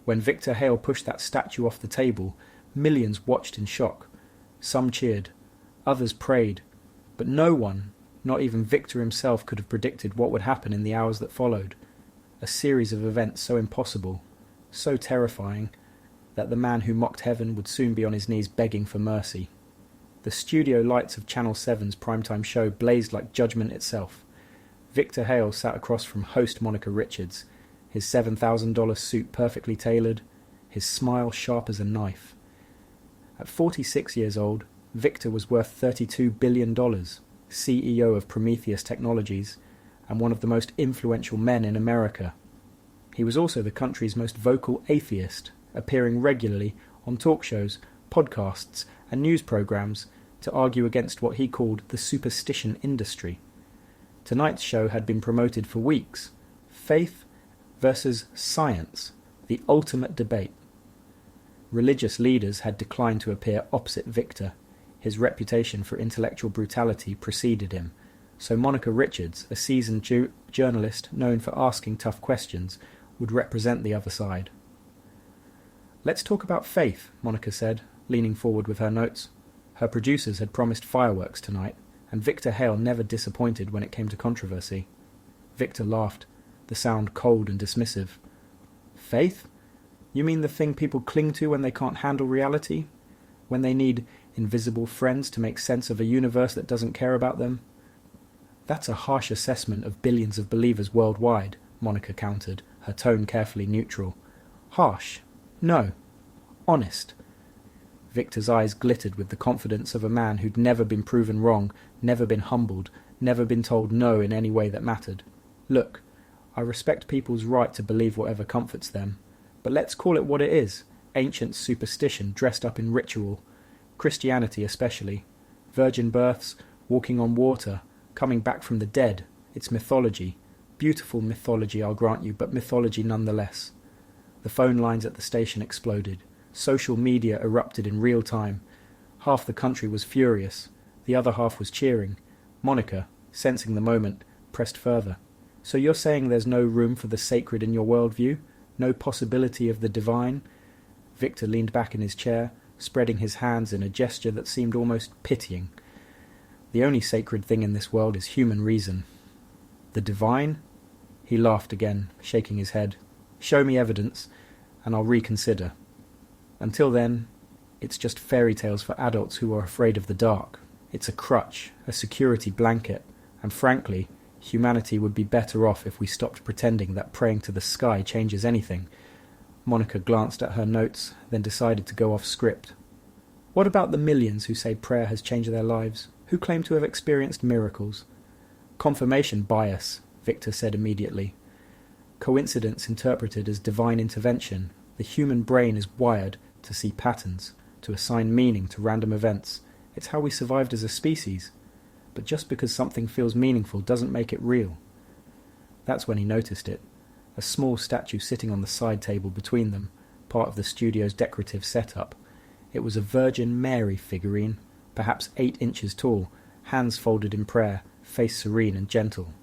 When Victor Hale pushed that statue off the table, millions watched in shock. Some cheered, others prayed, but no one, not even Victor himself, could have predicted what would happen in the hours that followed. A series of events so impossible, so terrifying, that the man who mocked heaven would soon be on his knees begging for mercy. The studio lights of Channel 7's primetime show blazed like judgment itself. Victor Hale sat across from host Monica Richards, his $7,000 suit perfectly tailored, his smile sharp as a knife. At 46 years old, Victor was worth $32 billion, CEO of Prometheus Technologies, and one of the most influential men in America. He was also the country's most vocal atheist, appearing regularly on talk shows, podcasts, and news programs to argue against what he called the superstition industry. Tonight's show had been promoted for weeks. Faith versus science, the ultimate debate. Religious leaders had declined to appear opposite Victor. His reputation for intellectual brutality preceded him, so Monica Richards, a seasoned journalist known for asking tough questions, would represent the other side. "Let's talk about faith," Monica said, leaning forward with her notes. Her producers had promised fireworks tonight, and Victor Hale never disappointed when it came to controversy. Victor laughed, the sound cold and dismissive. "Faith? You mean the thing people cling to when they can't handle reality? When they need invisible friends to make sense of a universe that doesn't care about them?" "That's a harsh assessment of billions of believers worldwide," Monica countered, her tone carefully neutral. "Harsh? No. Honest." Victor's eyes glittered with the confidence of a man who'd never been proven wrong, never been humbled, never been told no in any way that mattered. "Look, I respect people's right to believe whatever comforts them, but let's call it what it is, ancient superstition dressed up in ritual. Christianity especially. Virgin births, walking on water, coming back from the dead. It's mythology. Beautiful mythology, I'll grant you, but mythology nonetheless." The phone lines at the station exploded. Social media erupted in real time. Half the country was furious. The other half was cheering. Monica, sensing the moment, pressed further. "So you're saying there's no room for the sacred in your worldview? No possibility of the divine?" Victor leaned back in his chair, spreading his hands in a gesture that seemed almost pitying. "The only sacred thing in this world is human reason." "The divine?" He laughed again, shaking his head. "Show me evidence, and I'll reconsider. Until then, it's just fairy tales for adults who are afraid of the dark. It's a crutch, a security blanket, and frankly, humanity would be better off if we stopped pretending that praying to the sky changes anything." Monica glanced at her notes, then decided to go off script. "What about the millions who say prayer has changed their lives? Who claim to have experienced miracles?" "Confirmation bias," Victor said immediately. "Coincidence interpreted as divine intervention. The human brain is wired to see patterns, to assign meaning to random events. It's how we survived as a species. But just because something feels meaningful doesn't make it real." That's when he noticed it. A small statue sitting on the side table between them, part of the studio's decorative setup. It was a Virgin Mary figurine, perhaps 8 inches tall, hands folded in prayer, face serene and gentle.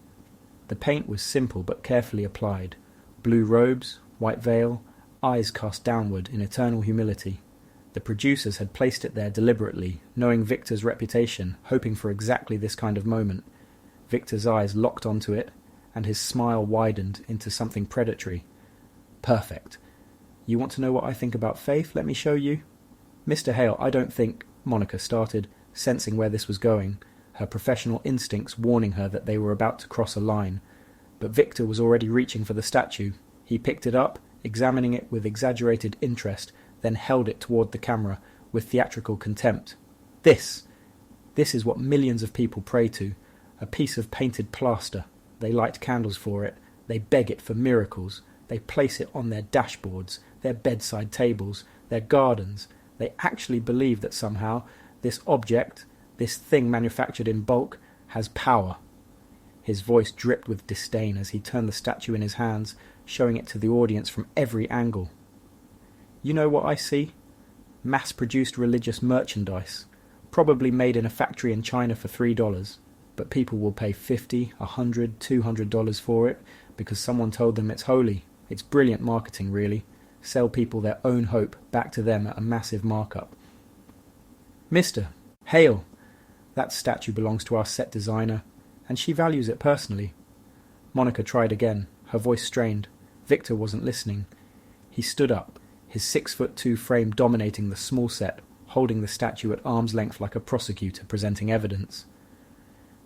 The paint was simple but carefully applied. Blue robes, white veil, eyes cast downward in eternal humility. The producers had placed it there deliberately, knowing Victor's reputation, hoping for exactly this kind of moment. Victor's eyes locked onto it, and his smile widened into something predatory. "Perfect. You want to know what I think about faith? Let me show you." "Mr. Hale, I don't think," Monica started, sensing where this was going, her professional instincts warning her that they were about to cross a line. But Victor was already reaching for the statue. He picked it up, examining it with exaggerated interest, then held it toward the camera with theatrical contempt. This is what millions of people pray to, a piece of painted plaster. They light candles for it, they beg it for miracles, they place it on their dashboards, their bedside tables, their gardens. They actually believe that somehow this object, this thing manufactured in bulk, has power." His voice dripped with disdain as he turned the statue in his hands, showing it to the audience from every angle. "You know what I see? Mass-produced religious merchandise, probably made in a factory in China for $3, but people will pay $50, $100, $200 for it because someone told them it's holy. It's brilliant marketing, really. sell people their own hope back to them at a massive markup. Mr. Hale, that statue belongs to our set designer, and she values it personally. Monica tried again, her voice strained. Victor wasn't listening. He stood up, his 6'2" frame dominating the small set, holding the statue at arm's length like a prosecutor presenting evidence.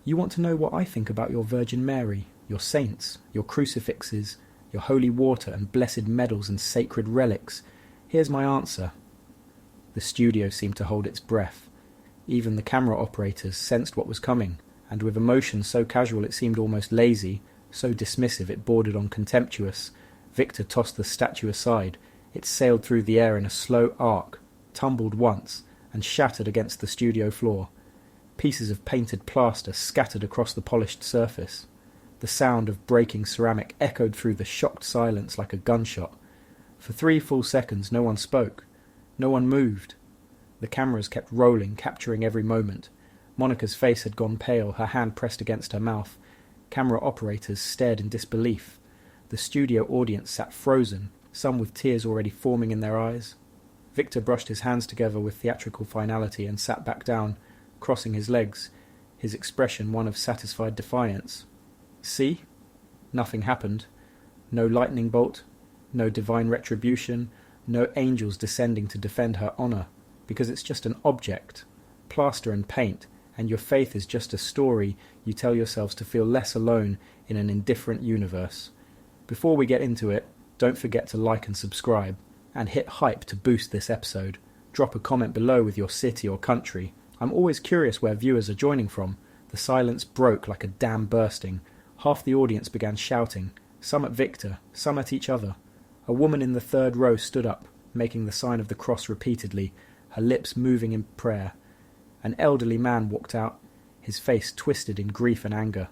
You want to know what I think about your Virgin Mary, your saints, your crucifixes, your holy water and blessed medals and sacred relics? Here's my answer. The studio seemed to hold its breath. Even the camera operators sensed what was coming, and with emotion so casual it seemed almost lazy, so dismissive it bordered on contemptuous, Victor tossed the statue aside. It sailed through the air in a slow arc, tumbled once, and shattered against the studio floor. Pieces of painted plaster scattered across the polished surface. The sound of breaking ceramic echoed through the shocked silence like a gunshot. For 3 full seconds no one spoke. No one moved. The cameras kept rolling, capturing every moment. Monica's face had gone pale, her hand pressed against her mouth. Camera operators stared in disbelief. The studio audience sat frozen, some with tears already forming in their eyes. Victor brushed his hands together with theatrical finality and sat back down, crossing his legs, his expression one of satisfied defiance. See? Nothing happened. No lightning bolt, no divine retribution, no angels descending to defend her honour, because it's just an object, plaster and paint, and your faith is just a story you tell yourselves to feel less alone in an indifferent universe. Before we get into it, don't forget to like and subscribe, and hit hype to boost this episode. Drop a comment below with your city or country. I'm always curious where viewers are joining from. The silence broke like a dam bursting. Half the audience began shouting, some at Victor, some at each other. A woman in the third row stood up, making the sign of the cross repeatedly, her lips moving in prayer. An elderly man walked out, his face twisted in grief and anger.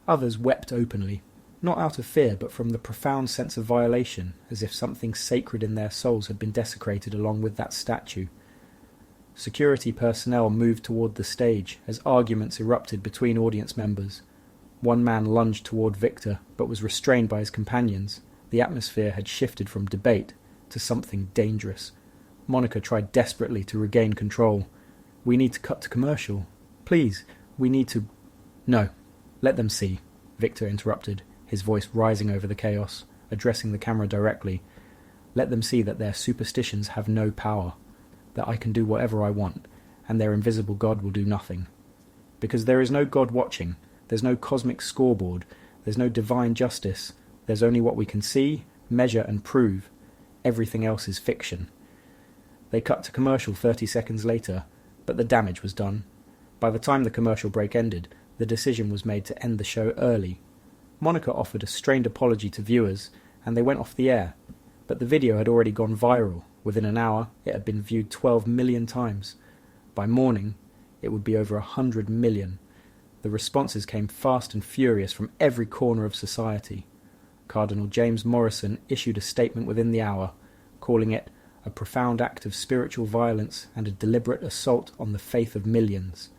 Others wept openly, not out of fear but from the profound sense of violation, as if something sacred in their souls had been desecrated along with that statue. Security personnel moved toward the stage as arguments erupted between audience members. One man lunged toward Victor, but was restrained by his companions. The atmosphere had shifted from debate to something dangerous. Monica tried desperately to regain control. We need to cut to commercial. Please, we need to... No, let them see, Victor interrupted, his voice rising over the chaos, addressing the camera directly. Let them see that their superstitions have no power, that I can do whatever I want, and their invisible God will do nothing. Because there is no God watching, there's no cosmic scoreboard, there's no divine justice, there's only what we can see, measure and prove. Everything else is fiction. They cut to commercial 30 seconds later, but the damage was done. By the time the commercial break ended, the decision was made to end the show early. Monica offered a strained apology to viewers, and they went off the air, but the video had already gone viral. Within an hour, it had been viewed 12 million times. By morning, it would be over 100 million. The responses came fast and furious from every corner of society. Cardinal James Morrison issued a statement within the hour, calling it a profound act of spiritual violence and a deliberate assault on the faith of millions.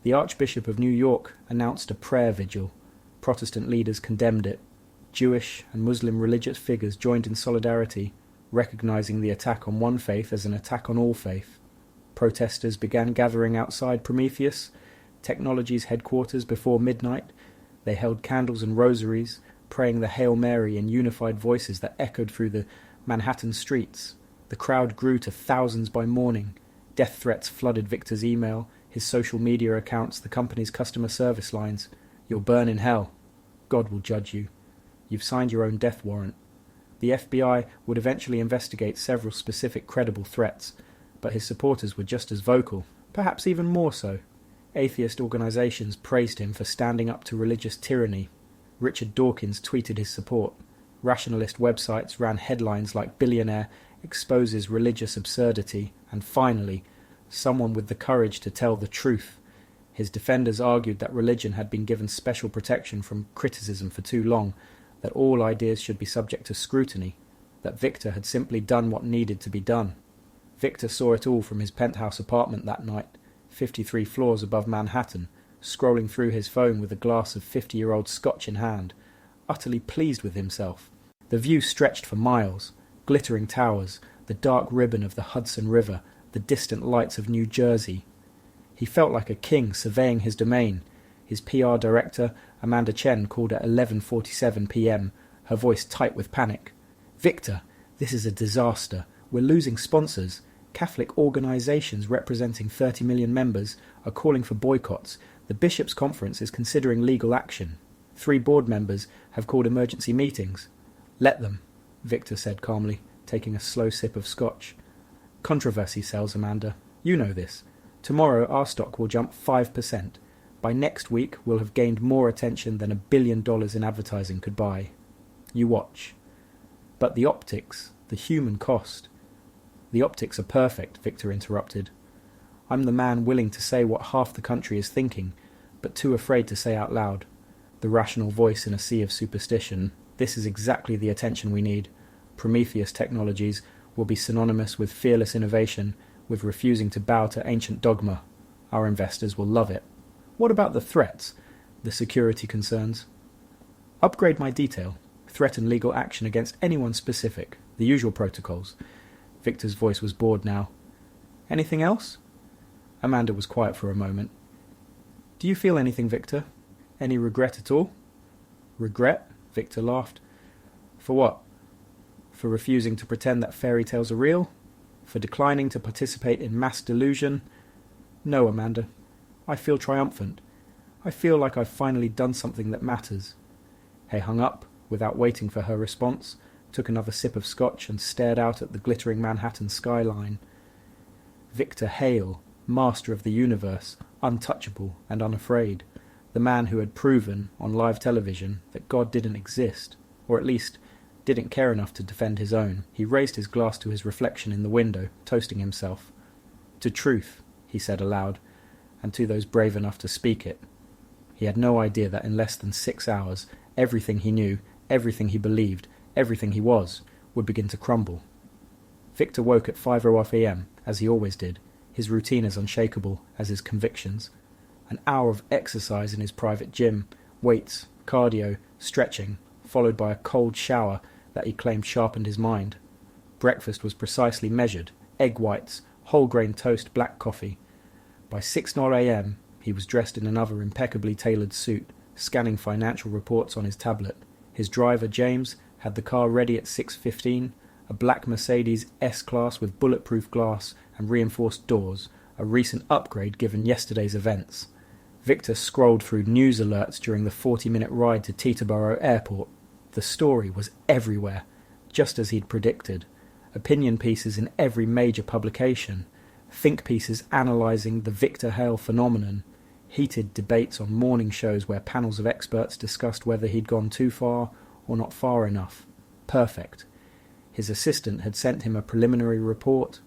The Archbishop of New York announced a prayer vigil. Protestant leaders condemned it. Jewish and Muslim religious figures joined in solidarity, recognizing the attack on one faith as an attack on all faith. Protesters began gathering outside Prometheus Technologies headquarters before midnight. They held candles and rosaries, praying the Hail Mary in unified voices that echoed through the Manhattan streets. The crowd grew to thousands by morning. Death threats flooded Victor's email, his social media accounts, the company's customer service lines. You'll burn in hell. God will judge you. You've signed your own death warrant. The FBI would eventually investigate several specific credible threats, but his supporters were just as vocal, perhaps even more so. Atheist organizations praised him for standing up to religious tyranny. Richard Dawkins tweeted his support. Rationalist websites ran headlines like "Billionaire exposes religious absurdity," and finally, someone with the courage to tell the truth. His defenders argued that religion had been given special protection from criticism for too long, that all ideas should be subject to scrutiny, that Victor had simply done what needed to be done. Victor saw it all from his penthouse apartment that night, 53 floors above Manhattan, scrolling through his phone with a glass of 50-year-old scotch in hand, utterly pleased with himself. The view stretched for miles. glittering towers, the dark ribbon of the Hudson River, the distant lights of New Jersey. He felt like a king surveying his domain. His PR director, Amanda Chen, called at 11:47 p.m., her voice tight with panic. "Victor, this is a disaster. We're losing sponsors. Catholic organisations representing 30 million members are calling for boycotts. The Bishops' Conference is considering legal action. 3 board members have called emergency meetings." "Let them," Victor said calmly, taking a slow sip of scotch. "Controversy sells, Amanda. You know this. Tomorrow our stock will jump 5%. By next week we'll have gained more attention than $1 billion in advertising could buy. You watch." "But the optics, the human cost." "The optics are perfect," Victor interrupted. "I'm the man willing to say what half the country is thinking, but too afraid to say out loud. The rational voice in a sea of superstition. This is exactly the attention we need. Prometheus Technologies will be synonymous with fearless innovation, with refusing to bow to ancient dogma. Our investors will love it." "What about the threats? The security concerns?" "Upgrade my detail. Threaten legal action against anyone specific. The usual protocols." Victor's voice was bored now. "Anything else?" Amanda was quiet for a moment. "Do you feel anything, Victor? Any regret at all?" "Regret?" Victor laughed. "For what? For refusing to pretend that fairy tales are real? For declining to participate in mass delusion? No, Amanda. I feel triumphant. I feel like I've finally done something that matters." He hung up, without waiting for her response, took another sip of scotch and stared out at the glittering Manhattan skyline. Victor Hale, master of the universe, untouchable and unafraid, the man who had proven, on live television, that God didn't exist, or at least didn't care enough to defend his own. He raised his glass to his reflection in the window, toasting himself. "To truth," he said aloud, "and to those brave enough to speak it." He had no idea that in less than 6 hours, everything he knew, everything he believed, everything he was, would begin to crumble. Victor woke at 5:00 a.m., as he always did, his routine as unshakable as his convictions. An hour of exercise in his private gym, weights, cardio, stretching, followed by a cold shower that he claimed sharpened his mind. Breakfast was precisely measured: egg whites, whole grain toast, black coffee. By 6:00 a.m. he was dressed in another impeccably tailored suit, scanning financial reports on his tablet. His driver, James, had the car ready at 6:15, a black Mercedes S-Class with bulletproof glass and reinforced doors, a recent upgrade given yesterday's events. Victor scrolled through news alerts during the 40-minute ride to Teterboro Airport. The story was everywhere, just as he'd predicted. Opinion pieces in every major publication, think pieces analysing the Victor Hale phenomenon, heated debates on morning shows where panels of experts discussed whether he'd gone too far or not far enough. Perfect. His assistant had sent him a preliminary report.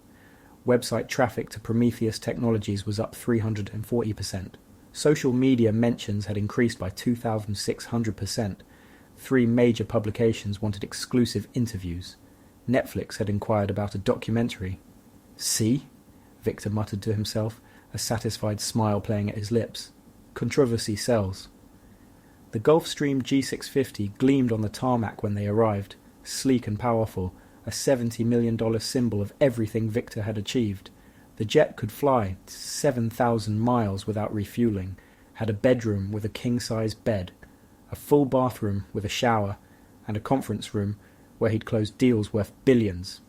Website traffic to Prometheus Technologies was up 340%. Social media mentions had increased by 2,600%. 3 major publications wanted exclusive interviews. Netflix had inquired about a documentary. "See?" Victor muttered to himself, a satisfied smile playing at his lips. "Controversy sells." The Gulfstream G650 gleamed on the tarmac when they arrived, sleek and powerful, a $70 million symbol of everything Victor had achieved. The jet could fly 7,000 miles without refueling, had a bedroom with a king-size bed, a full bathroom with a shower, and a conference room where he'd closed deals worth billions.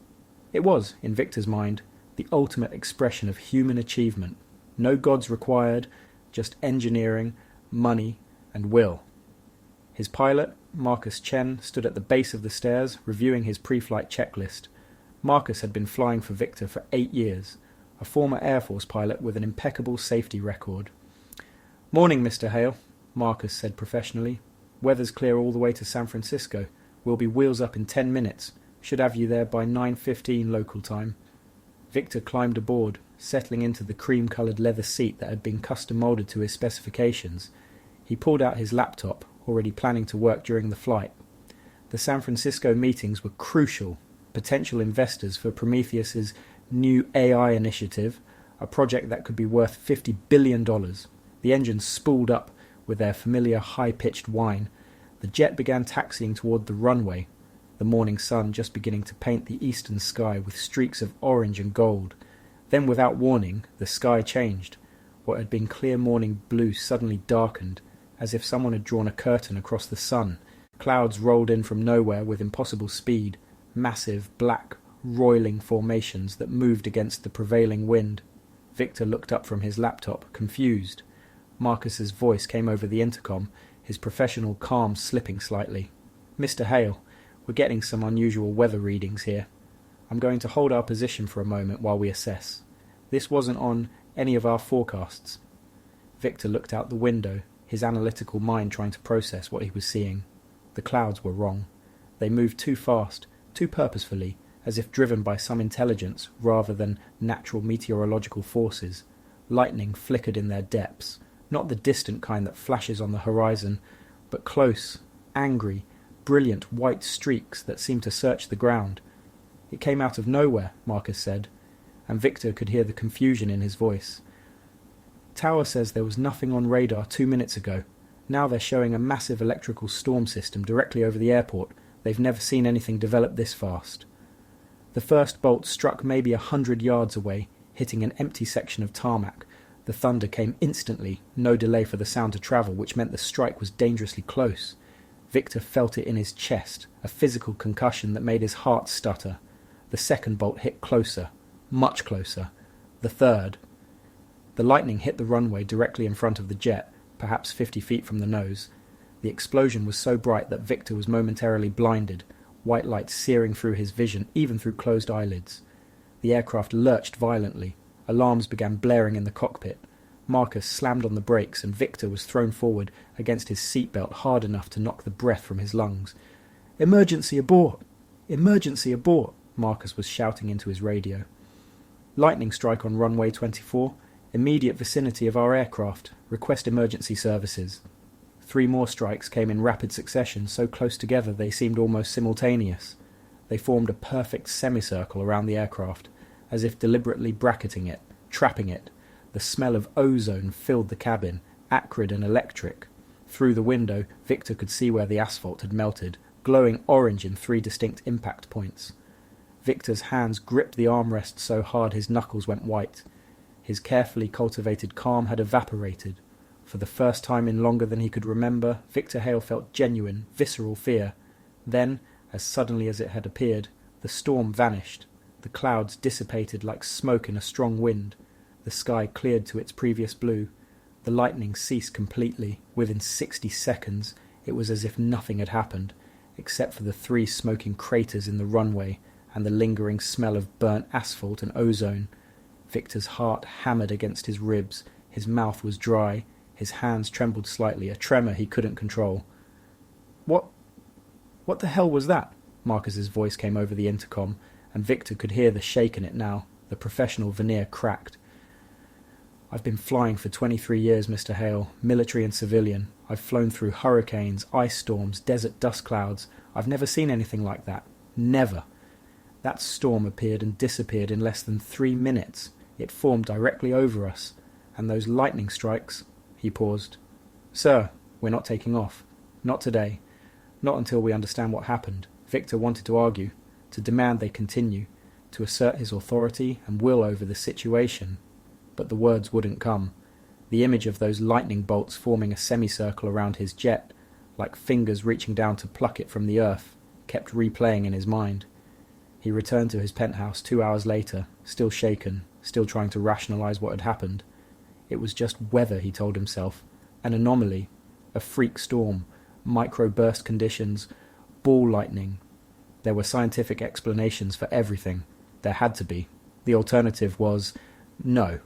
It was, in Victor's mind, the ultimate expression of human achievement. No gods required, just engineering, money, and will. His pilot, Marcus Chen, stood at the base of the stairs, reviewing his pre-flight checklist. Marcus had been flying for Victor for 8 years, a former Air Force pilot with an impeccable safety record. "Morning, Mr. Hale," Marcus said professionally. "Weather's clear all the way to San Francisco. We'll be wheels up in 10 minutes. Should have you there by 9:15 local time." Victor climbed aboard, settling into the cream-coloured leather seat that had been custom-moulded to his specifications. He pulled out his laptop, already planning to work during the flight. The San Francisco meetings were crucial. Potential investors for Prometheus's new AI initiative, a project that could be worth $50 billion. The engines spooled up with their familiar high-pitched whine. The jet began taxiing toward the runway. the morning sun just beginning to paint the eastern sky with streaks of orange and gold. Then, without warning, the sky changed. What had been clear morning blue suddenly darkened, as if someone had drawn a curtain across the sun. Clouds rolled in from nowhere with impossible speed, massive, black, roiling formations that moved against the prevailing wind. Victor looked up from his laptop, confused. Marcus's voice came over the intercom, his professional calm slipping slightly. "Mr. Hale, we're getting some unusual weather readings here. I'm going to hold our position for a moment while we assess. This wasn't on any of our forecasts." Victor looked out the window, his analytical mind trying to process what he was seeing. The clouds were wrong. They moved too fast, too purposefully, as if driven by some intelligence rather than natural meteorological forces. Lightning flickered in their depths, not the distant kind that flashes on the horizon, but close, angry, brilliant white streaks that seemed to search the ground. "It came out of nowhere," Marcus said, and Victor could hear the confusion in his voice. "Tower says there was nothing on radar 2 minutes ago. Now they're showing a massive electrical storm system directly over the airport. They've never seen anything develop this fast." The first bolt struck maybe 100 yards away, hitting an empty section of tarmac. The thunder came instantly, no delay for the sound to travel, which meant the strike was dangerously close. Victor felt it in his chest, a physical concussion that made his heart stutter. The second bolt hit closer, much closer. The third. The lightning hit the runway directly in front of the jet, perhaps 50 feet from the nose. The explosion was so bright that Victor was momentarily blinded, white light searing through his vision, even through closed eyelids. The aircraft lurched violently. Alarms began blaring in the cockpit. Marcus slammed on the brakes, and Victor was thrown forward against his seatbelt hard enough to knock the breath from his lungs. "Emergency abort! Emergency abort!" Marcus was shouting into his radio. "Lightning strike on runway 24. Immediate vicinity of our aircraft. Request emergency services." 3 more strikes came in rapid succession, so close together they seemed almost simultaneous. They formed a perfect semicircle around the aircraft, as if deliberately bracketing it, trapping it. The smell of ozone filled the cabin, acrid and electric. Through the window, Victor could see where the asphalt had melted, glowing orange in 3 distinct impact points. Victor's hands gripped the armrest so hard his knuckles went white. His carefully cultivated calm had evaporated. For the first time in longer than he could remember, Victor Hale felt genuine, visceral fear. Then, as suddenly as it had appeared, the storm vanished. The clouds dissipated like smoke in a strong wind. The sky cleared to its previous blue. The lightning ceased completely. Within 60 seconds, it was as if nothing had happened, except for the 3 smoking craters in the runway and the lingering smell of burnt asphalt and ozone. Victor's heart hammered against his ribs. His mouth was dry. His hands trembled slightly, a tremor he couldn't control. What the hell was that?" Marcus's voice came over the intercom, and Victor could hear the shake in it now. The professional veneer cracked. "I've been flying for 23 years, Mr. Hale, military and civilian. I've flown through hurricanes, ice storms, desert dust clouds. I've never seen anything like that. Never. That storm appeared and disappeared in less than 3 minutes. It formed directly over us. And those lightning strikes..." He paused. "Sir, we're not taking off. Not today. Not until we understand what happened." Victor wanted to argue, to demand they continue, to assert his authority and will over the situation. But the words wouldn't come. The image of those lightning bolts forming a semicircle around his jet, like fingers reaching down to pluck it from the earth, kept replaying in his mind. He returned to his penthouse 2 hours later, still shaken, still trying to rationalize what had happened. It was just weather, he told himself. An anomaly. A freak storm. Micro-burst conditions. Ball lightning. There were scientific explanations for everything. There had to be. The alternative was no.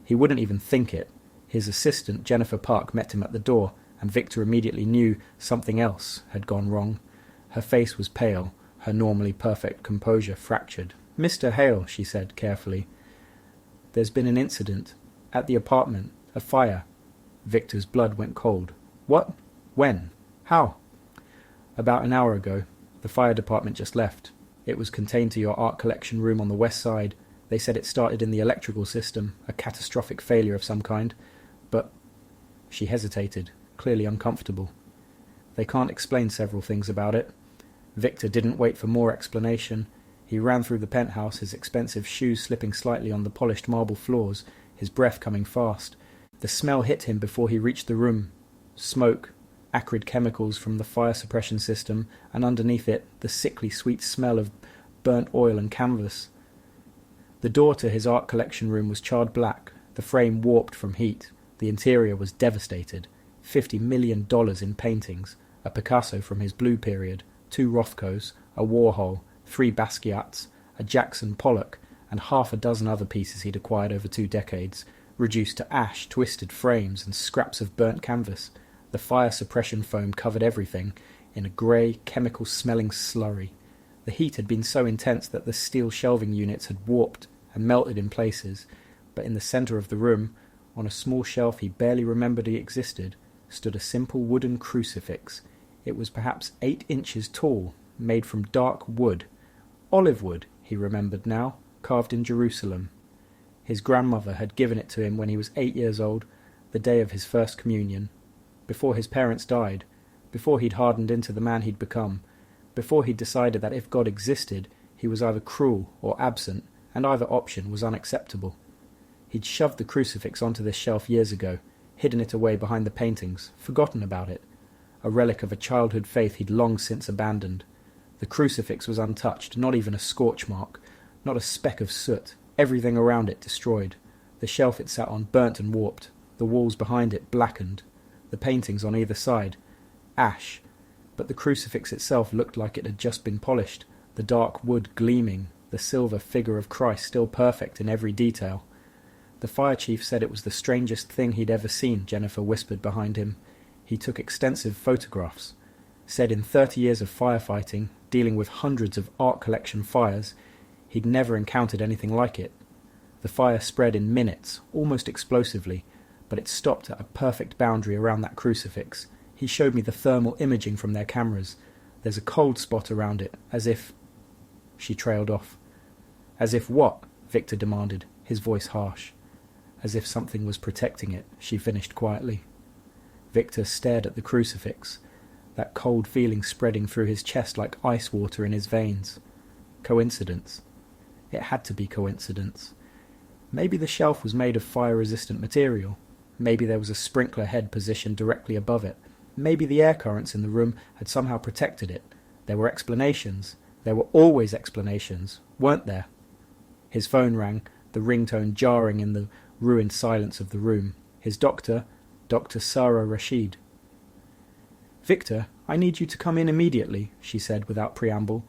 He wouldn't even think it. His assistant, Jennifer Park, met him at the door, and Victor immediately knew something else had gone wrong. Her face was pale, her normally perfect composure fractured. "Mr. Hale," she said carefully, "there's been an incident. At the apartment. A fire." Victor's blood went cold. "What? When? How?" "About an hour ago. The fire department just left. It was contained to your art collection room on the west side. They said it started in the electrical system, a catastrophic failure of some kind. But..." She hesitated, clearly uncomfortable. "They can't explain several things about it. Victor didn't wait for more explanation. He ran through the penthouse, his expensive shoes slipping slightly on the polished marble floors, his breath coming fast. The smell hit him before he reached the room. Smoke, acrid chemicals from the fire suppression system, and underneath it the sickly sweet smell of burnt oil and canvas. The door to his art collection room was charred black, the frame warped from heat. The interior was devastated. $50 million in paintings, a Picasso from his blue period, 2 Rothkos, a Warhol, 3 Basquiats, a Jackson Pollock, and half a dozen other pieces he'd acquired over 2 decades, reduced to ash, twisted frames, and scraps of burnt canvas. The fire suppression foam covered everything in a grey, chemical-smelling slurry. The heat had been so intense that the steel shelving units had warped and melted in places, but in the centre of the room, on a small shelf he barely remembered he existed, stood a simple wooden crucifix. It was perhaps 8 inches tall, made from dark wood. Olive wood, he remembered now, carved in Jerusalem. His grandmother had given it to him when he was 8 years old, the day of his first communion. Before his parents died, before he'd hardened into the man he'd become, before he'd decided that if God existed, he was either cruel or absent, and either option was unacceptable. He'd shoved the crucifix onto this shelf years ago, hidden it away behind the paintings, forgotten about it, a relic of a childhood faith he'd long since abandoned. The crucifix was untouched, not even a scorch mark, not a speck of soot, everything around it destroyed. The shelf it sat on burnt and warped, the walls behind it blackened, the paintings on either side, ash, but the crucifix itself looked like it had just been polished, the dark wood gleaming, the silver figure of Christ still perfect in every detail. The fire chief said it was the strangest thing he'd ever seen, Jennifer whispered behind him. He took extensive photographs. Said in 30 years of firefighting, dealing with hundreds of art collection fires, he'd never encountered anything like it. The fire spread in minutes, almost explosively, but it stopped at a perfect boundary around that crucifix. He showed me the thermal imaging from their cameras. There's a cold spot around it, as if... She trailed off. As if what? Victor demanded, his voice harsh. As if something was protecting it, she finished quietly. Victor stared at the crucifix, that cold feeling spreading through his chest like ice water in his veins. Coincidence. It had to be coincidence. Maybe the shelf was made of fire-resistant material. Maybe there was a sprinkler head positioned directly above it. Maybe the air currents in the room had somehow protected it. There were explanations. There were always explanations, weren't there? His phone rang, the ringtone jarring in the ruined silence of the room. His doctor, Dr. Sarah Rashid. "Victor, I need you to come in immediately," she said without preamble.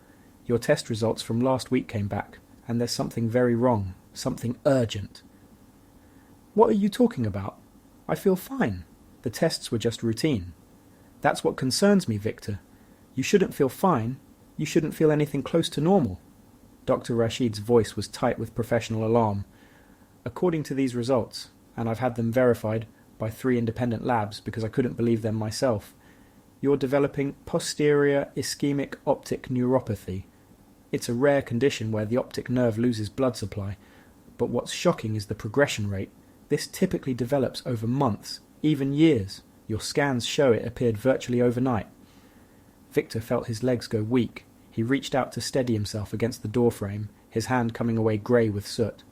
"Your test results from last week came back, and there's something very wrong, something urgent." "What are you talking about? I feel fine. The tests were just routine." "That's what concerns me, Victor. You shouldn't feel fine. You shouldn't feel anything close to normal." Dr. Rashid's voice was tight with professional alarm. "According to these results, and I've had them verified by 3 independent labs because I couldn't believe them myself, you're developing posterior ischemic optic neuropathy. It's a rare condition where the optic nerve loses blood supply, but what's shocking is the progression rate. This typically develops over months, even years. Your scans show it appeared virtually overnight." Victor felt his legs go weak. He reached out to steady himself against the doorframe, his hand coming away grey with soot.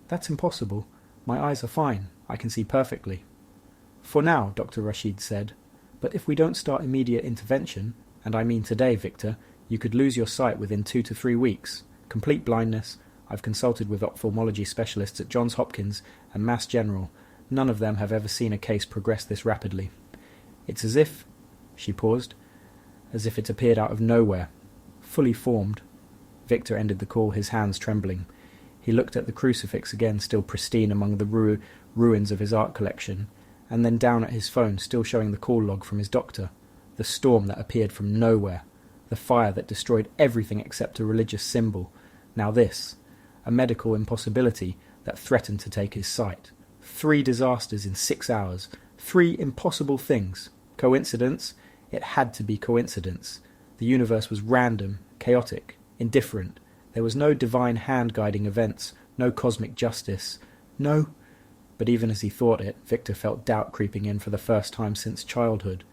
"That's impossible. My eyes are fine. I can see perfectly." "For now," Dr. Rashid said. "But if we don't start immediate intervention, and I mean today, Victor, you could lose your sight within 2 to 3 weeks. Complete blindness. I've consulted with ophthalmology specialists at Johns Hopkins and Mass General. None of them have ever seen a case progress this rapidly. It's as if..." She paused. "As if it appeared out of nowhere. Fully formed." Victor ended the call, his hands trembling. He looked at the crucifix again, still pristine among the ruins of his art collection, and then down at his phone, still showing the call log from his doctor. The storm that appeared from nowhere. The fire that destroyed everything except a religious symbol. Now this. A medical impossibility that threatened to take his sight. 3 disasters in 6 hours. 3 impossible things. Coincidence? It had to be coincidence. The universe was random, chaotic, indifferent. There was no divine hand guiding events, no cosmic justice, no... But even as he thought it, Victor felt doubt creeping in for the first time since childhood,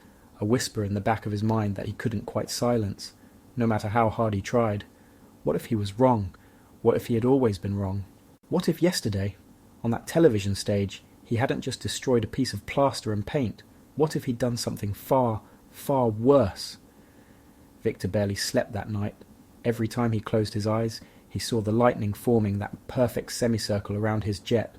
a whisper in the back of his mind that he couldn't quite silence. no matter how hard he tried. What if he was wrong? What if he had always been wrong? What if yesterday, on that television stage, he hadn't just destroyed a piece of plaster and paint? What if he'd done something far, far worse? Victor barely slept that night. Every time he closed his eyes, he saw the lightning forming that perfect semicircle around his jet.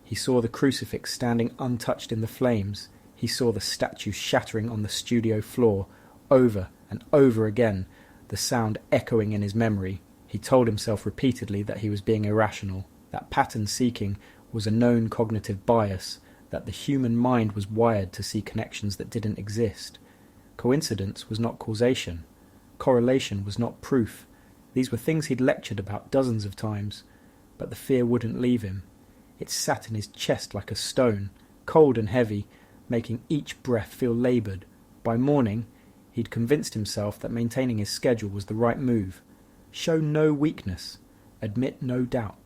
He saw the crucifix standing untouched in the flames. He saw the statue shattering on the studio floor, over and over again, the sound echoing in his memory. He told himself repeatedly that he was being irrational, that pattern-seeking was a known cognitive bias, that the human mind was wired to see connections that didn't exist. Coincidence was not causation. Correlation was not proof. These were things he'd lectured about dozens of times, but the fear wouldn't leave him. It sat in his chest like a stone, cold and heavy, making each breath feel laboured. By morning, he'd convinced himself that maintaining his schedule was the right move. Show no weakness. Admit no doubt.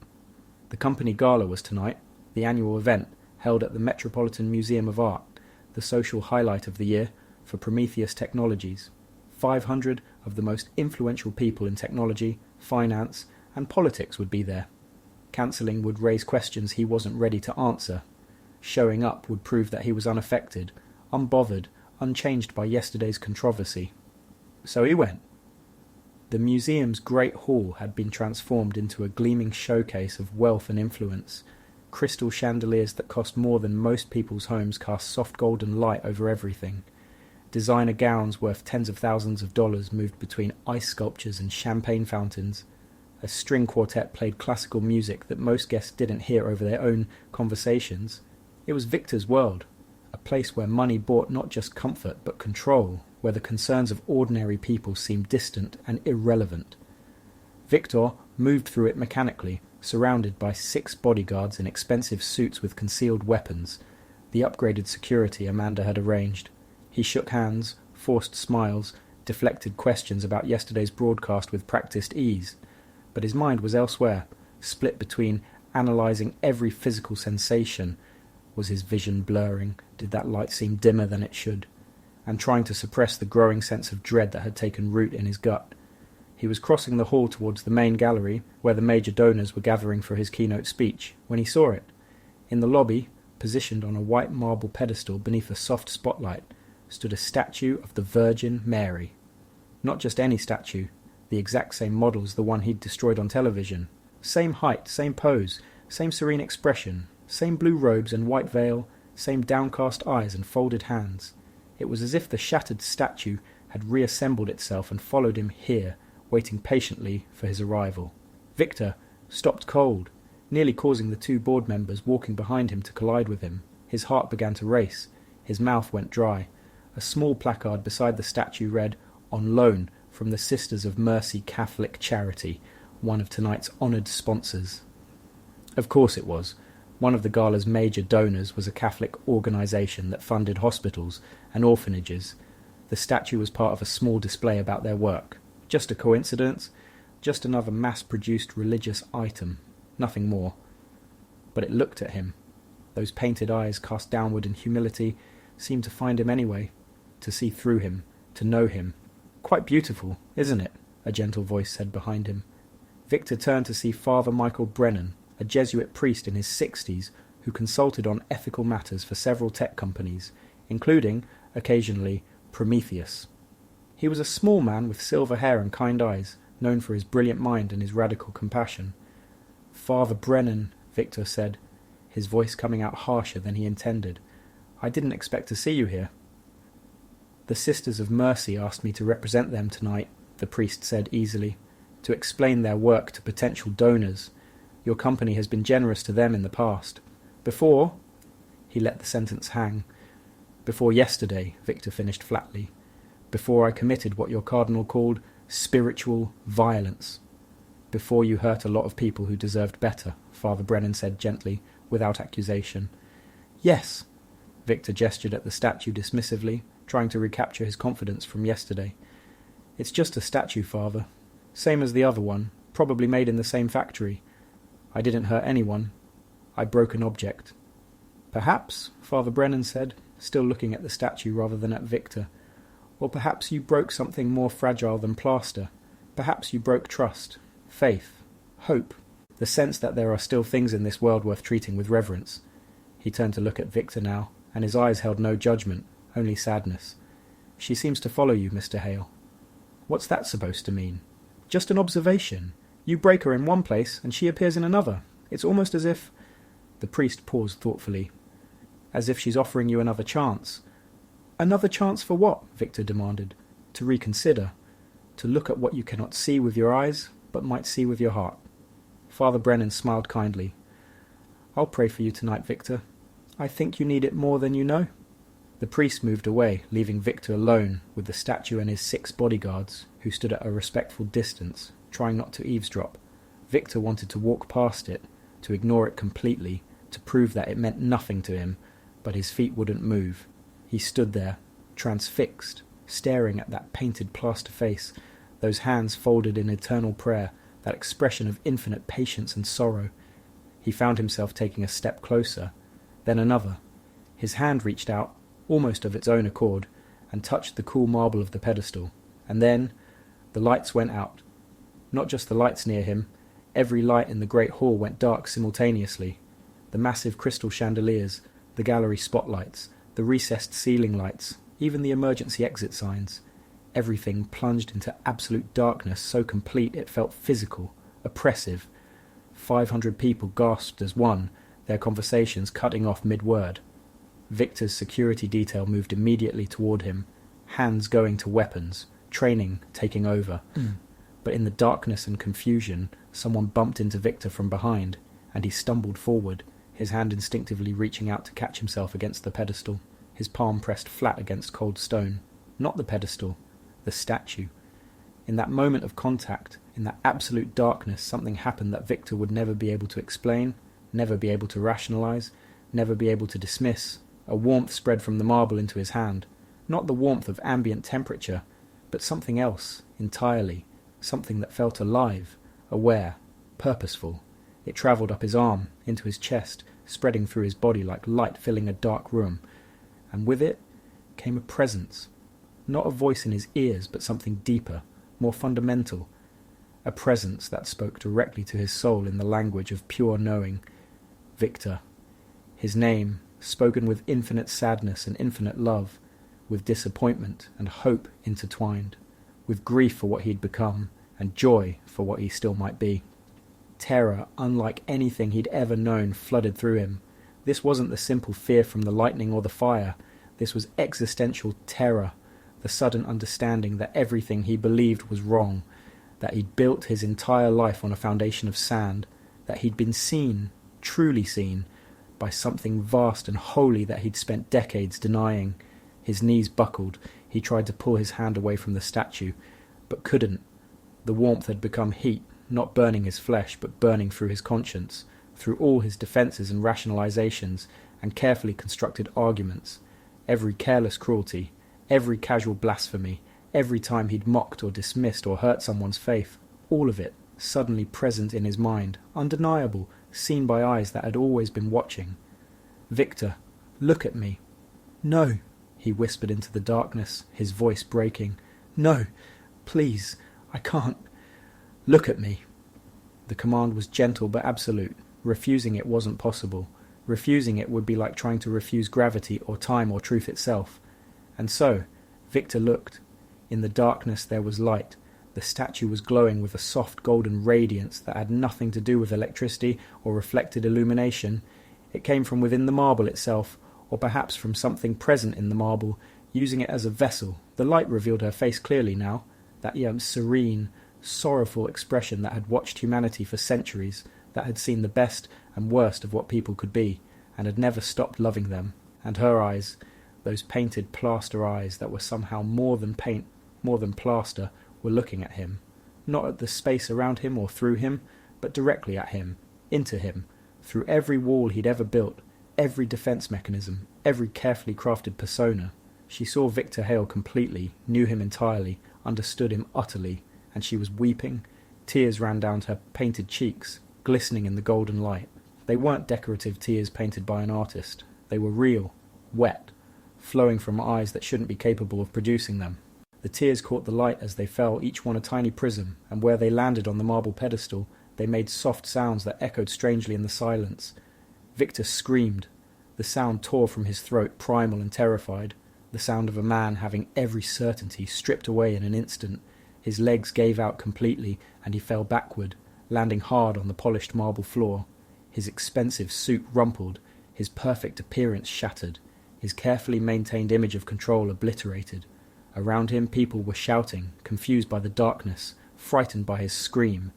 The company gala was tonight, the annual event held at the Metropolitan Museum of Art, the social highlight of the year for Prometheus Technologies. 500 of the most influential people in technology, finance, and politics would be there. Cancelling would raise questions he wasn't ready to answer. Showing up would prove that he was unaffected, unbothered, unchanged by yesterday's controversy. So he went. The museum's great hall had been transformed into a gleaming showcase of wealth and influence. Crystal chandeliers that cost more than most people's homes cast soft golden light over everything. Designer gowns worth tens of thousands of dollars moved between ice sculptures and champagne fountains. A string quartet played classical music that most guests didn't hear over their own conversations. It was Victor's world, a place where money bought not just comfort but control, where the concerns of ordinary people seemed distant and irrelevant. Victor moved through it mechanically, surrounded by 6 bodyguards in expensive suits with concealed weapons, the upgraded security Amanda had arranged. He shook hands, forced smiles, deflected questions about yesterday's broadcast with practiced ease. But his mind was elsewhere, split between analysing every physical sensation. Was his vision blurring? Did that light seem dimmer than it should? And trying to suppress the growing sense of dread that had taken root in his gut. He was crossing the hall towards the main gallery, where the major donors were gathering for his keynote speech, when he saw it. In the lobby, positioned on a white marble pedestal beneath a soft spotlight, stood a statue of the Virgin Mary. Not just any statue, the exact same model as the one he'd destroyed on television. Same height, same pose, same serene expression, same blue robes and white veil, same downcast eyes and folded hands. It was as if the shattered statue had reassembled itself and followed him here, waiting patiently for his arrival. Victor stopped cold, nearly causing the 2 board members walking behind him to collide with him. His heart began to race. His mouth went dry. A small placard beside the statue read, "On loan from the Sisters of Mercy Catholic Charity," one of tonight's honoured sponsors. Of course it was. One of the gala's major donors was a Catholic organisation that funded hospitals and orphanages. The statue was part of a small display about their work. Just a coincidence? Just another mass-produced religious item. Nothing more. But it looked at him. Those painted eyes cast downward in humility seemed to find him anyway, to see through him, to know him. "Quite beautiful, isn't it?" a gentle voice said behind him. Victor turned to see Father Michael Brennan, a Jesuit priest in his 60s who consulted on ethical matters for several tech companies, including, occasionally, Prometheus. He was a small man with silver hair and kind eyes, known for his brilliant mind and his radical compassion. "Father Brennan," Victor said, his voice coming out harsher than he intended. "I didn't expect to see you here." "The Sisters of Mercy asked me to represent them tonight," the priest said easily, "to explain their work to potential donors. Your company has been generous to them in the past. Before—" He let the sentence hang. "Before yesterday," Victor finished flatly. "Before I committed what your cardinal called spiritual violence. Before you hurt a lot of people who deserved better," Father Brennan said gently, without accusation. "Yes." Victor gestured at the statue dismissively, trying to recapture his confidence from yesterday. "It's just a statue, Father. Same as the other one, probably made in the same factory. I didn't hurt anyone. I broke an object." "Perhaps," Father Brennan said, still looking at the statue rather than at Victor. Or perhaps you broke something more fragile than plaster. Perhaps you broke trust, faith, hope, the sense that there are still things in this world worth treating with reverence. He turned to look at Victor now, and his eyes held no judgment, only sadness. She seems to follow you, Mr. Hale. What's that supposed to mean? Just an observation. You break her in one place, and she appears in another. It's almost as if... The priest paused thoughtfully. As if she's offering you another chance. Another chance for what? Victor demanded. To reconsider. To look at what you cannot see with your eyes, but might see with your heart. Father Brennan smiled kindly. I'll pray for you tonight, Victor. I think you need it more than you know. The priest moved away, leaving Victor alone with the statue and his 6 bodyguards, who stood at a respectful distance, trying not to eavesdrop. Victor wanted to walk past it, to ignore it completely, to prove that it meant nothing to him, but his feet wouldn't move. He stood there, transfixed, staring at that painted plaster face, those hands folded in eternal prayer, that expression of infinite patience and sorrow. He found himself taking a step closer, then another. His hand reached out, almost of its own accord, and touched the cool marble of the pedestal. And then the lights went out. Not just the lights near him. Every light in the great hall went dark simultaneously. The massive crystal chandeliers, the gallery spotlights, the recessed ceiling lights, even the emergency exit signs. Everything plunged into absolute darkness so complete it felt physical, oppressive. 500 people gasped as one, their conversations cutting off mid-word. Victor's security detail moved immediately toward him, hands going to weapons, training taking over. But in the darkness and confusion, someone bumped into Victor from behind, and he stumbled forward, his hand instinctively reaching out to catch himself against the pedestal, his palm pressed flat against cold stone. Not the pedestal, the statue. In that moment of contact, in that absolute darkness, something happened that Victor would never be able to explain, never be able to rationalize, never be able to dismiss. A warmth spread from the marble into his hand. Not the warmth of ambient temperature, but something else, entirely. Something that felt alive, aware, purposeful. It travelled up his arm, into his chest, spreading through his body like light filling a dark room. And with it came a presence. Not a voice in his ears, but something deeper, more fundamental. A presence that spoke directly to his soul in the language of pure knowing. Victor. His name, spoken with infinite sadness and infinite love, with disappointment and hope intertwined, with grief for what he'd become, and joy for what he still might be. Terror, unlike anything he'd ever known, flooded through him. This wasn't the simple fear from the lightning or the fire. This was existential terror, the sudden understanding that everything he believed was wrong, that he'd built his entire life on a foundation of sand, that he'd been seen, truly seen, by something vast and holy that he'd spent decades denying. His knees buckled. He tried to pull his hand away from the statue, but couldn't. The warmth had become heat, not burning his flesh, but burning through his conscience, through all his defences and rationalizations, and carefully constructed arguments. Every careless cruelty, every casual blasphemy, every time he'd mocked or dismissed or hurt someone's faith, all of it, suddenly present in his mind, undeniable, seen by eyes that had always been watching. "Victor, look at me." "No," he whispered into the darkness, his voice breaking. "No, please, I can't. Look at me." The command was gentle but absolute. Refusing it wasn't possible. Refusing it would be like trying to refuse gravity or time or truth itself. And so, Victor looked. In the darkness there was light. The statue was glowing with a soft golden radiance that had nothing to do with electricity or reflected illumination. It came from within the marble itself, or perhaps from something present in the marble, using it as a vessel. The light revealed her face clearly now, that serene, sorrowful expression that had watched humanity for centuries, that had seen the best and worst of what people could be, and had never stopped loving them. And her eyes, those painted plaster eyes that were somehow more than paint, more than plaster, were looking at him, not at the space around him or through him, but directly at him, into him, through every wall he'd ever built, every defence mechanism, every carefully crafted persona. She saw Victor Hale completely, knew him entirely, understood him utterly, and she was weeping. Tears ran down her painted cheeks, glistening in the golden light. They weren't decorative tears painted by an artist. They were real, wet, flowing from eyes that shouldn't be capable of producing them. The tears caught the light as they fell, each one a tiny prism, and where they landed on the marble pedestal, they made soft sounds that echoed strangely in the silence. Victor screamed. The sound tore from his throat, primal and terrified. The sound of a man having every certainty stripped away in an instant. His legs gave out completely, and he fell backward, landing hard on the polished marble floor. His expensive suit rumpled, his perfect appearance shattered, his carefully maintained image of control obliterated. Around him people were shouting, confused by the darkness, frightened by his scream,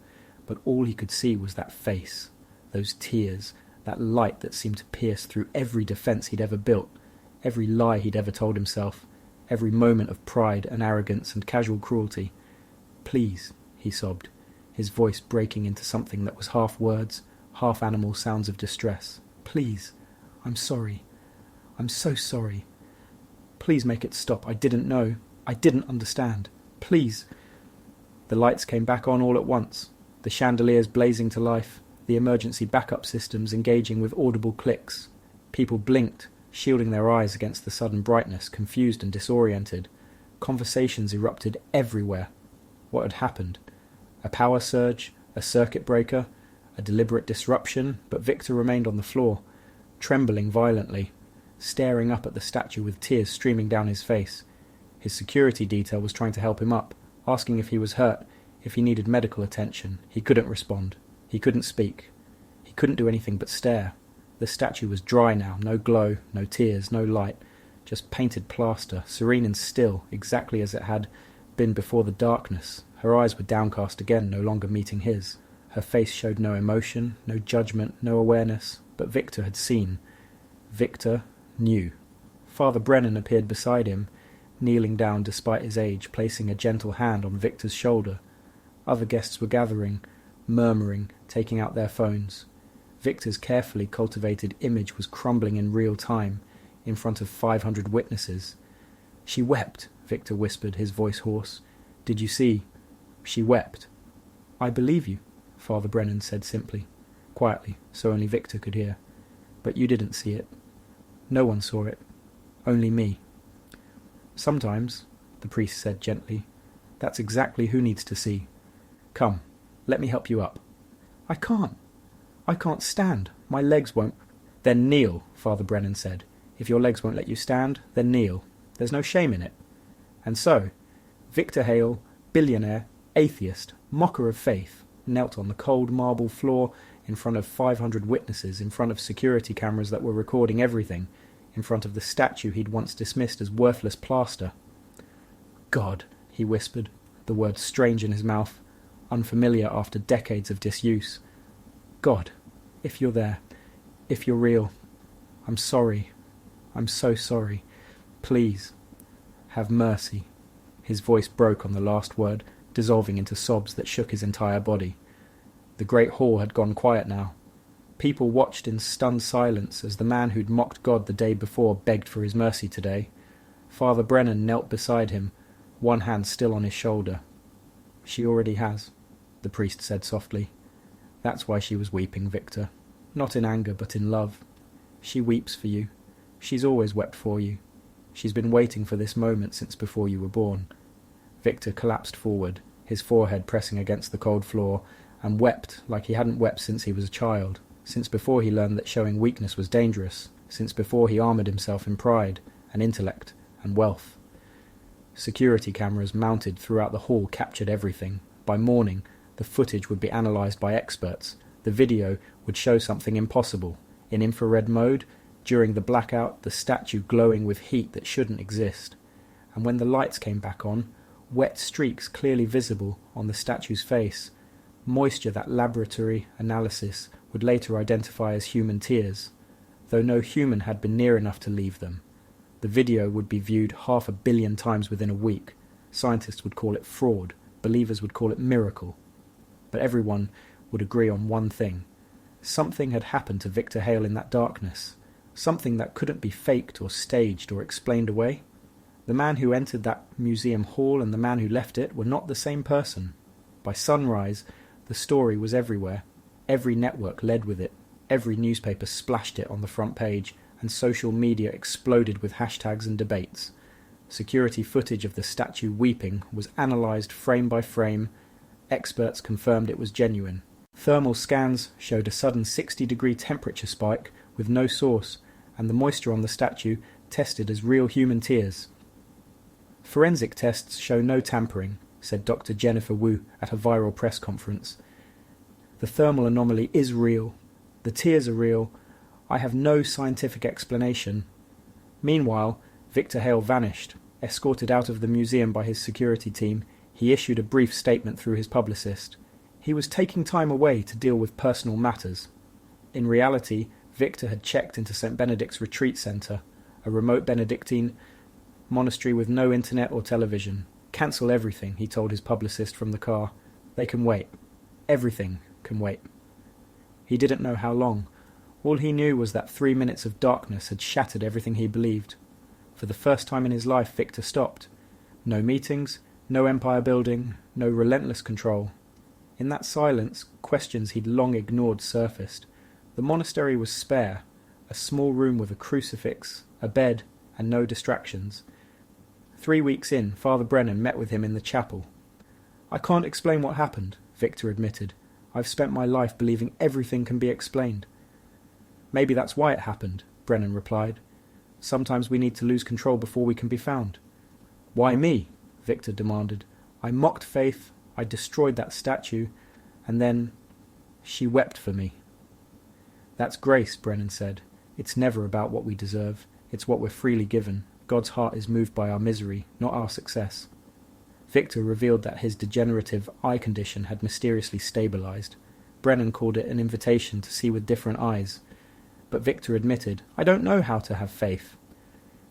but all he could see was that face, those tears, that light that seemed to pierce through every defence he'd ever built, every lie he'd ever told himself, every moment of pride and arrogance and casual cruelty. "Please," he sobbed, his voice breaking into something that was half words, half animal sounds of distress. "Please, I'm sorry. I'm so sorry. Please make it stop. I didn't know. I didn't understand. Please." The lights came back on all at once, the chandeliers blazing to life, the emergency backup systems engaging with audible clicks. People blinked, shielding their eyes against the sudden brightness, confused and disoriented. Conversations erupted everywhere. What had happened? A power surge? A circuit breaker? A deliberate disruption? But Victor remained on the floor, trembling violently, staring up at the statue with tears streaming down his face. His security detail was trying to help him up, asking if he was hurt, if he needed medical attention. He couldn't respond. He couldn't speak. He couldn't do anything but stare. The statue was dry now, no glow, no tears, no light, just painted plaster, serene and still, exactly as it had been before the darkness. Her eyes were downcast again, no longer meeting his. Her face showed no emotion, no judgment, no awareness, but Victor had seen. Victor knew. Father Brennan appeared beside him, kneeling down despite his age, placing a gentle hand on Victor's shoulder. Other guests were gathering, murmuring, taking out their phones. Victor's carefully cultivated image was crumbling in real time, in front of 500 witnesses. "She wept," Victor whispered, his voice hoarse. "Did you see? She wept." "I believe you," Father Brennan said simply, quietly, so only Victor could hear. "But you didn't see it. No one saw it. Only me." "Sometimes," the priest said gently, "that's exactly who needs to see. Come, let me help you up." "I can't. I can't stand. My legs won't." "Then kneel," Father Brennan said. "If your legs won't let you stand, then kneel. There's no shame in it." And so, Victor Hale, billionaire, atheist, mocker of faith, knelt on the cold marble floor in front of 500 witnesses, in front of security cameras that were recording everything, in front of the statue he'd once dismissed as worthless plaster. "God," he whispered, the word strange in his mouth, unfamiliar after decades of disuse. "God, if you're there, if you're real, I'm sorry. I'm so sorry. Please, have mercy." His voice broke on the last word, dissolving into sobs that shook his entire body. The great hall had gone quiet now. People watched in stunned silence as the man who'd mocked God the day before begged for his mercy today. Father Brennan knelt beside him, one hand still on his shoulder. "She already has," the priest said softly. "That's why she was weeping, Victor. Not in anger, but in love. She weeps for you. She's always wept for you. She's been waiting for this moment since before you were born." Victor collapsed forward, his forehead pressing against the cold floor, and wept like he hadn't wept since he was a child, since before he learned that showing weakness was dangerous, since before he armoured himself in pride and intellect and wealth. Security cameras mounted throughout the hall captured everything. By morning, the footage would be analysed by experts. The video would show something impossible. In infrared mode, during the blackout, the statue glowing with heat that shouldn't exist. And when the lights came back on, wet streaks clearly visible on the statue's face, moisture that laboratory analysis would later identify as human tears, though no human had been near enough to leave them. The video would be viewed 500 million times within a week. Scientists would call it fraud, believers would call it miracle. But everyone would agree on one thing. Something had happened to Victor Hale in that darkness, something that couldn't be faked or staged or explained away. The man who entered that museum hall and the man who left it were not the same person. By sunrise, the story was everywhere. Every network led with it. Every newspaper splashed it on the front page, and social media exploded with hashtags and debates. Security footage of the statue weeping was analysed frame by frame. Experts confirmed it was genuine. Thermal scans showed a sudden 60-degree temperature spike with no source, and the moisture on the statue tested as real human tears. Forensic tests show no tampering, said Dr. Jennifer Wu at a viral press conference. The thermal anomaly is real. The tears are real. I have no scientific explanation. Meanwhile, Victor Hale vanished. Escorted out of the museum by his security team, he issued a brief statement through his publicist. He was taking time away to deal with personal matters. In reality, Victor had checked into St. Benedict's Retreat Centre, a remote Benedictine monastery with no internet or television. Cancel everything, he told his publicist from the car. They can wait. Everything can wait. He didn't know how long. All he knew was that 3 minutes of darkness had shattered everything he believed. For the first time in his life, Victor stopped. No meetings, no empire building, no relentless control. In that silence, questions he'd long ignored surfaced. The monastery was spare, a small room with a crucifix, a bed, and no distractions. 3 weeks in, Father Brennan met with him in the chapel. I can't explain what happened, Victor admitted. I've spent my life believing everything can be explained. Maybe that's why it happened, Brennan replied. Sometimes we need to lose control before we can be found. Why me? Victor demanded. I mocked faith, I destroyed that statue, and then she wept for me. That's grace, Brennan said. It's never about what we deserve. It's what we're freely given. God's heart is moved by our misery, not our success. Victor revealed that his degenerative eye condition had mysteriously stabilized. Brennan called it an invitation to see with different eyes. But Victor admitted, I don't know how to have faith.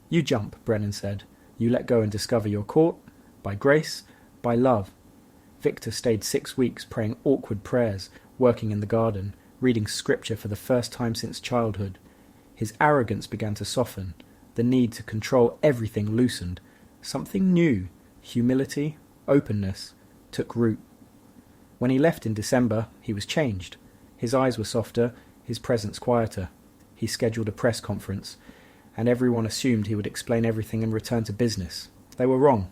You jump, Brennan said. You let go and discover you're caught, by grace, by love. Victor stayed 6 weeks praying awkward prayers, working in the garden, reading scripture for the first time since childhood. His arrogance began to soften. The need to control everything loosened. Something new, humility, openness, took root. When he left in December, he was changed. His eyes were softer, his presence quieter. He scheduled a press conference, and everyone assumed he would explain everything and return to business. They were wrong.